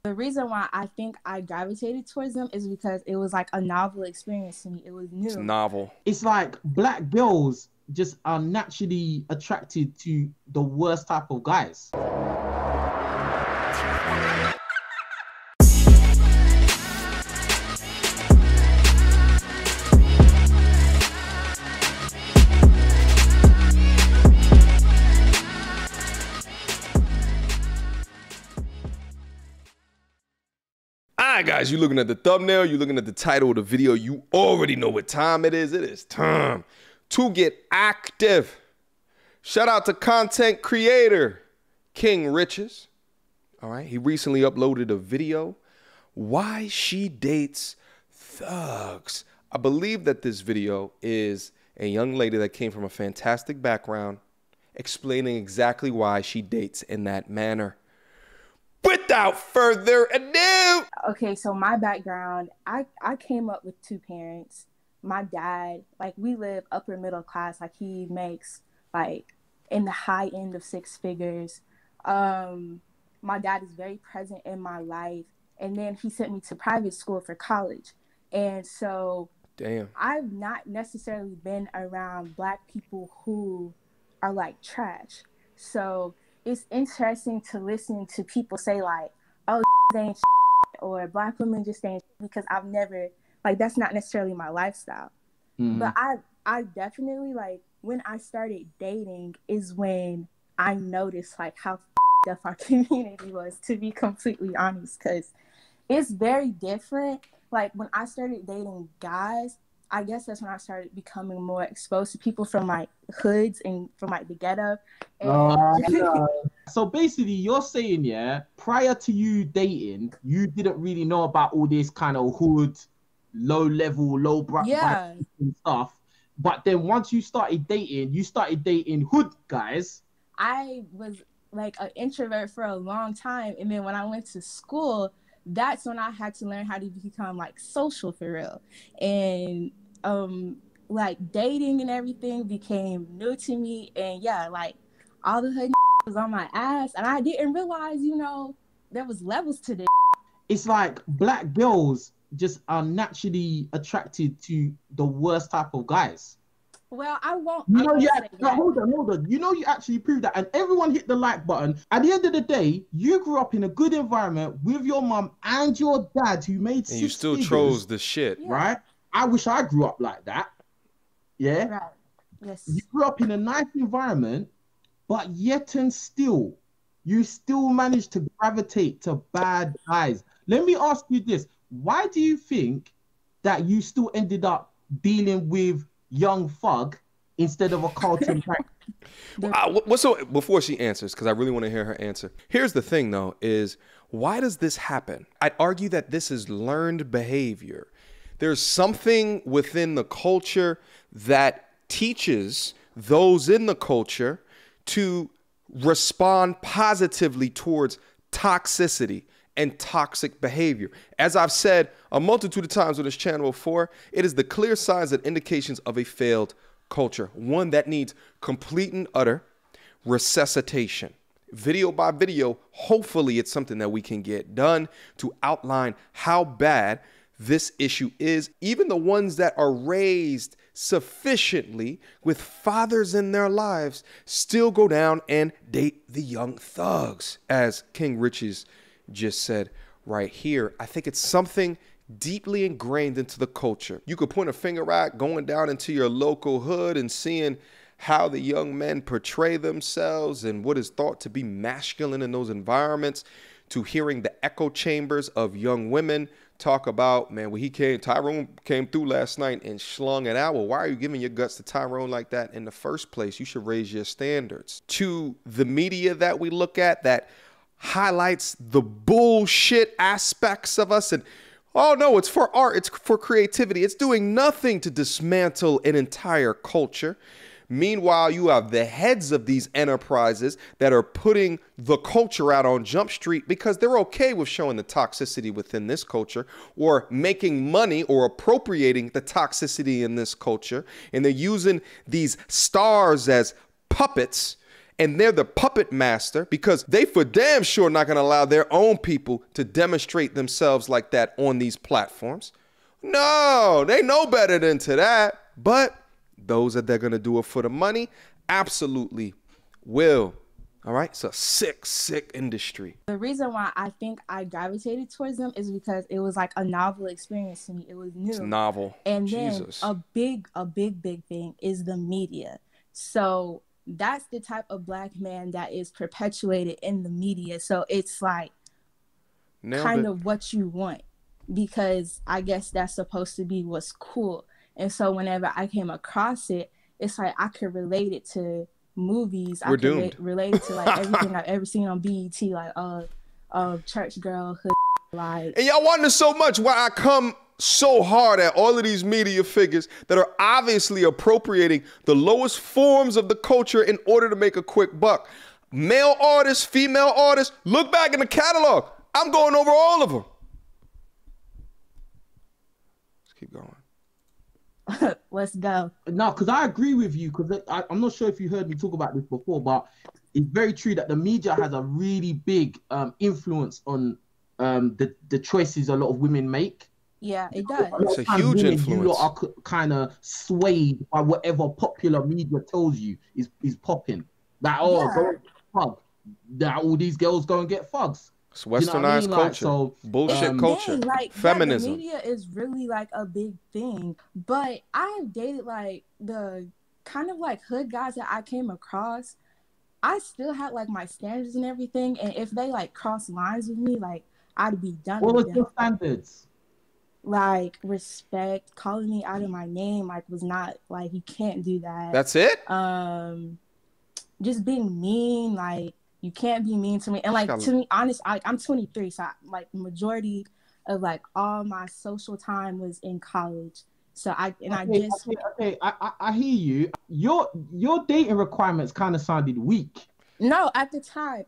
The reason why I think I gravitated towards them is because it was like a novel experience to me. It was It's new. novel. It's like black girls just are naturally attracted to the worst type of guys. Alright guys, you're looking at the thumbnail, you're looking at the title of the video, you already know what time it is. It is time to get active. Shout out to content creator King Riches. All right, he recently uploaded a video, Why She Dates Thugs. I believe that this video is a young lady that came from a fantastic background explaining exactly why she dates in that manner. Without further ado. Okay, so my background, I came up with two parents. My dad, like we live upper middle class, like he makes like in the high end of six figures. My dad is very present in my life. And then he sent me to private school for college. And so damn, I've not necessarily been around black people who are like trash. So it's interesting to listen to people say like, oh, they ain't shit, or black women just ain't shit, because I've never, like, that's not necessarily my lifestyle. Mm-hmm. But I definitely, like, when I started dating is when I noticed like how up our community was, to be completely honest, because it's very different. Like when I started dating guys, I guess that's when I started becoming more exposed to people from like hoods and from like the ghetto. And So basically you're saying, yeah, prior to you dating, you didn't really know about all this kind of hood, low level, low bracket and stuff. But then once you started dating hood guys. I was like an introvert for a long time. And then when I went to school, that's when I had to learn how to become like social for real. And like dating and everything became new to me. And yeah, like all the hood was on my ass, and I didn't realize, you know, there was levels to this. It's like black girls just are naturally attracted to the worst type of guys. Well, I won't. You know, hold on. You know, you actually proved that, and everyone hit the like button. At the end of the day, you grew up in a good environment with your mom and your dad, who made and you still chose the shit, right? I wish I grew up like that. Yeah. Right. Yes. You grew up in a nice environment, but yet and still, you still managed to gravitate to bad guys. Let me ask you this: why do you think that you still ended up dealing with Young Thug instead of a Carlton Banks? So before she answers, because I really want to hear her answer. Here's the thing, though: is why does this happen? I'd argue that this is learned behavior. There's something within the culture that teaches those in the culture to respond positively towards toxicity and toxic behavior. As I've said a multitude of times on this channel before, it is the clear signs and indications of a failed culture, one that needs complete and utter resuscitation. Video by video, hopefully it's something that we can get done to outline how bad this issue is. Even the ones that are raised sufficiently with fathers in their lives still go down and date the young thugs, as King Riches just said right here. I think it's something deeply ingrained into the culture. You could point a finger at going down into your local hood and seeing how the young men portray themselves and what is thought to be masculine in those environments, to hearing the echo chambers of young women talk about, man, when Tyrone came through last night and slung it out. Well, why are you giving your guts to Tyrone like that in the first place? You should raise your standards. To the media that we look at that highlights the bullshit aspects of us, and oh no, it's for art, it's for creativity. It's doing nothing to dismantle an entire culture. Meanwhile, you have the heads of these enterprises that are putting the culture out on Jump Street because they're okay with showing the toxicity within this culture, or making money or appropriating the toxicity in this culture. And they're using these stars as puppets and they're the puppet master because they for damn sure not going to allow their own people to demonstrate themselves like that on these platforms. No, they know better than to that. But those that they're going to do it for the money absolutely will. All right. It's a sick, sick industry. The reason why I think I gravitated towards them is because it was like a novel experience to me. It was new. It's novel. And Jesus. then a big thing is the media. So that's the type of black man that is perpetuated in the media. So it's like kind of what you want, because I guess that's supposed to be what's cool. And so whenever I came across it, it's like I could relate it to movies. We're doomed. Relate it to like everything I've ever seen on BET, like church girl, hood, like. And y'all wonder so much why I come so hard at all of these media figures that are obviously appropriating the lowest forms of the culture in order to make a quick buck. Male artists, female artists, look back in the catalog. I'm going over all of them. Let's keep going. Let's go. No, because I agree with you, because I'm not sure if you heard me talk about this before, but it's very true that the media has a really big influence on the choices a lot of women make. Yeah, it does. It's a huge influence. You lot are kind of swayed by whatever popular media tells you is popping. That, go and get fucked. That all these girls go and get fucks. It's westernized culture, bullshit culture, feminism. Yeah, the media is really like a big thing. But I have dated like the kind of like hood guys that I came across. I still had like my standards and everything. And if they like cross lines with me, like I'd be done with them. What was your standards? Like respect, calling me out of my name, like was not like, you can't do that. That's it? Just being mean, like you can't be mean to me. And like, to be honest, I'm 23, so like majority of like all my social time was in college. So I hear you. Your dating requirements kind of sounded weak. No, at the time,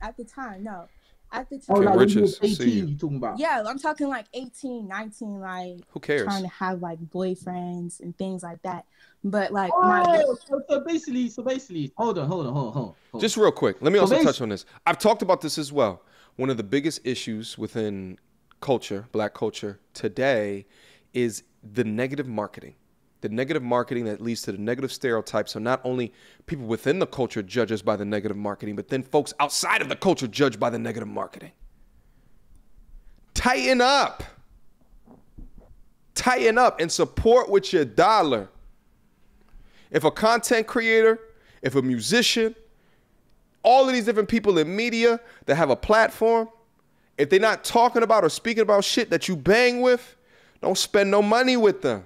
no. At the time. Oh, like Riches, when you were 18, you talking about? Yeah, I'm talking like 18, 19, like who cares? Trying to have like boyfriends and things like that. But like so basically, hold on. Just real quick, let me also touch on this. I've talked about this as well. One of the biggest issues within culture, black culture today, is the negative marketing. The negative marketing that leads to the negative stereotypes. So not only people within the culture judge us by the negative marketing, but then folks outside of the culture judge by the negative marketing. Tighten up. Tighten up and support with your dollar. If a content creator, if a musician, all of these different people in media that have a platform, if they're not talking about or speaking about shit that you bang with, don't spend no money with them.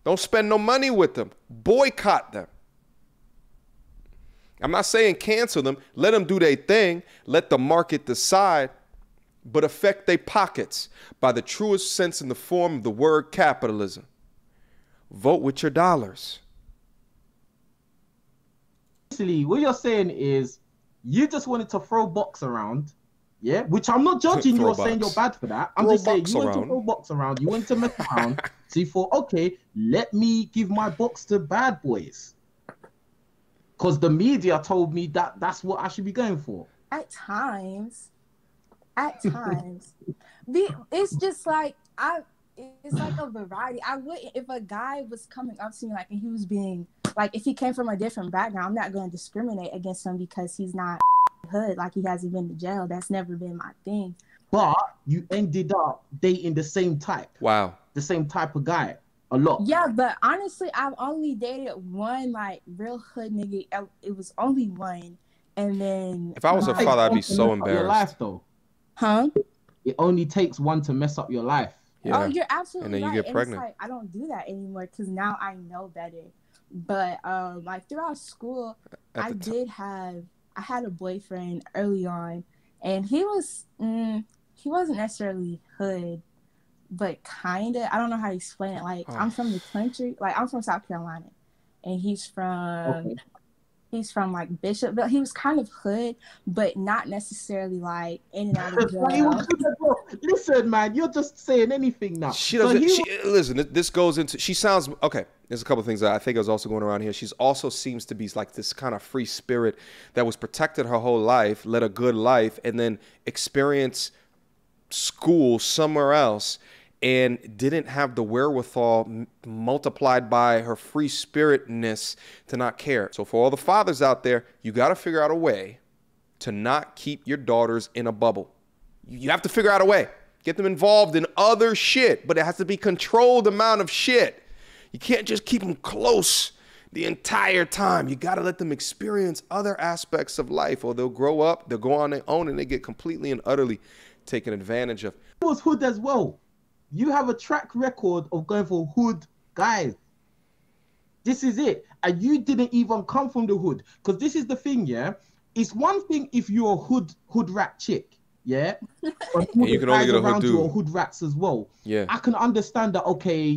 Don't spend no money with them. Boycott them. I'm not saying cancel them. Let them do their thing. Let the market decide. But affect their pockets by the truest sense in the form of the word capitalism. Vote with your dollars. Basically, what you're saying is you just wanted to throw box around. Yeah, which I'm not judging you or saying you're bad for that. I'm just saying you went to throw box around, you went to mess around. So you thought, okay, let me give my box to bad boys. Because the media told me that that's what I should be going for. At times. It's just like, it's like a variety. I wouldn't, if a guy was coming up to me like, and he was being, like if he came from a different background, I'm not going to discriminate against him because he's not hood, like he hasn't been to jail. That's never been my thing. But you ended up dating the same type. Wow. The same type of guy a lot. Yeah, but honestly, I've only dated one like real hood nigga. It was only one. And then if I was her father, I'd be so embarrassed. Your life, though. Huh? It only takes one to mess up your life. Yeah. Oh, you're absolutely right. And then you get pregnant. It's like, I don't do that anymore because now I know better. But like throughout school, I had a boyfriend early on, and he wasn't necessarily hood, but kinda. I don't know how to explain it. Like I'm from the country, like I'm from South Carolina, and he's from He's from like Bishopville. He was kind of hood, but not necessarily like in and out of But he was jail. good as well. Listen, man, you're just saying anything now. She So doesn't. he Listen, this goes into. She sounds okay. There's a couple of things that I think is also going around here. She's also seems to be like this kind of free spirit that was protected her whole life, led a good life, and then experience school somewhere else, and didn't have the wherewithal multiplied by her free spiritness to not care. So for all the fathers out there, you got to figure out a way to not keep your daughters in a bubble. You have to figure out a way. Get them involved in other shit, but it has to be controlled amount of shit. You can't just keep them close the entire time. You got to let them experience other aspects of life, or they'll grow up, they'll go on their own, and they get completely and utterly taken advantage of. was hood as well. You have a track record of going for hood guys. This is it. And you didn't even come from the hood. Because this is the thing, yeah? It's one thing if you're a hood rat chick, yeah? But And you can only get a hood around you are dude. hood rats as well. Yeah. I can understand that, okay,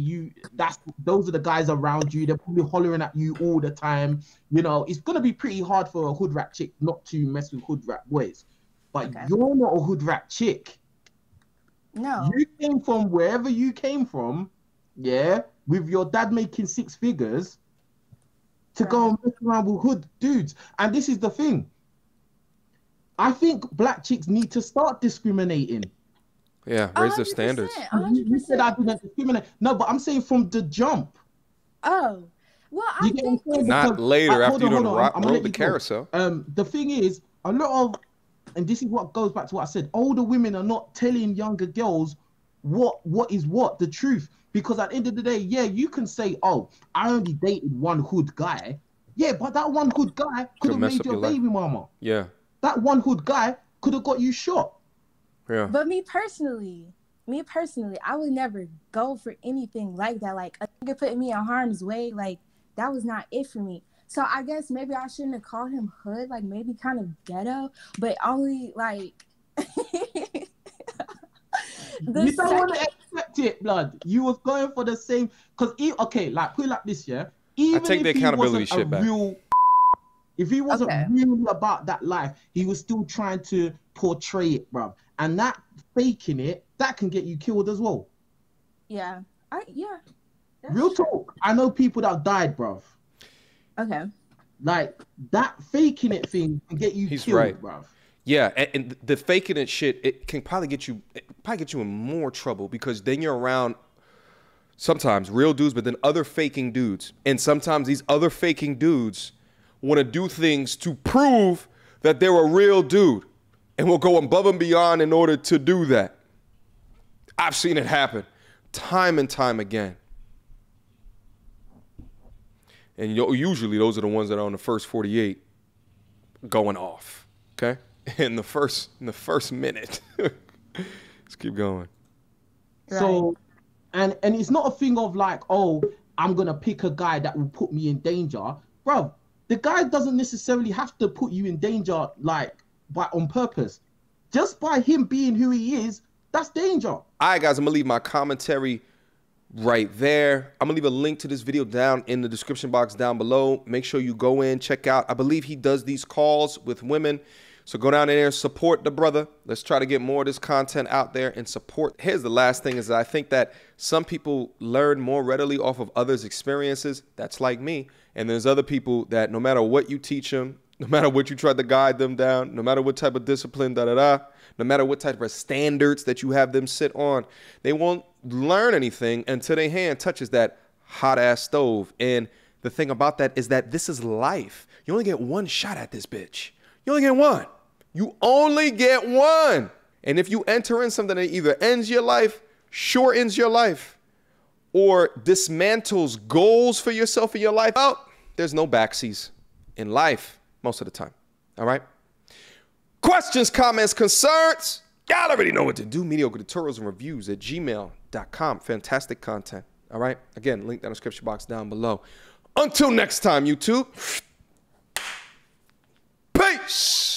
those are the guys around you. They're probably hollering at you all the time. You know, it's going to be pretty hard for a hood rat chick not to mess with hood rat boys. But Okay. you're not a hood rat chick. No. You came from wherever you came from, yeah, with your dad making 6 figures to go and mess around with hood dudes. And this is the thing. I think black chicks need to start discriminating. Yeah, raise their standards. 100%. You said I didn't discriminate. No, but I'm saying from the jump. Oh, well, I You get what I'm think saying? Not Because- later hold after you on, done hold on. I'm gonna rode let the you go. carousel. The thing is, a lot of, and this is what goes back to what I said, older women are not telling younger girls what is what, the truth. Because at the end of the day, yeah, you can say, oh, I only dated one hood guy. Yeah, but that one hood guy could have mess made up your your life. baby mama. Yeah, That one hood guy could have got you shot. yeah. But me personally, I would never go for anything like that. Like a nigga putting me in harm's way, like that was not it for me. So I guess maybe I shouldn't have called him hood, like maybe kind of ghetto, but only like the You don't want to second- accept it, blood. You was going for the same, because okay, like put it like this, yeah. Even take the if he accountability wasn't a shit back. real, if he wasn't Okay. really about that life, he was still trying to portray it, bruv. And that faking it, that can get you killed as well. yeah, that's Real true. talk. I know people that have died, bruv. Okay, Like that faking it thing can get you He's killed, right. bruv. Yeah, and the faking it shit, it can probably get you in more trouble, because then you're around sometimes real dudes, but then other faking dudes. And sometimes these other faking dudes want to do things to prove that they're a real dude, and will go above and beyond in order to do that. I've seen it happen time and time again. And usually those are the ones that are on the first 48 going off, okay? In the first minute. Let's keep going. So, and it's not a thing of like, oh, I'm gonna pick a guy that will put me in danger, bro. The guy doesn't necessarily have to put you in danger, like on purpose. Just by him being who he is, that's danger. All right, guys, I'm going to leave my commentary right there. I'm going to leave a link to this video down in the description box down below. Make sure you go in, check out. I believe he does these calls with women. So go down there and support the brother. Let's try to get more of this content out there and support. Here's the last thing is that I think that some people learn more readily off of others' experiences. That's like me. And there's other people that no matter what you teach them, no matter what you try to guide them down, no matter what type of discipline, no matter what type of standards that you have them sit on, they won't learn anything until their hand touches that hot ass stove. And the thing about that is that this is life. You only get one shot at this bitch. You only get one. You only get one. And if you enter in something that either ends your life, shortens your life, or dismantles goals for yourself in your life, oh, there's no backsies in life most of the time. All right? Questions, comments, concerns? Y'all already know what to do. Mediocre tutorials and reviews at gmail.com. Fantastic content. All right? Again, link down in the description box down below. Until next time, YouTube. Peace.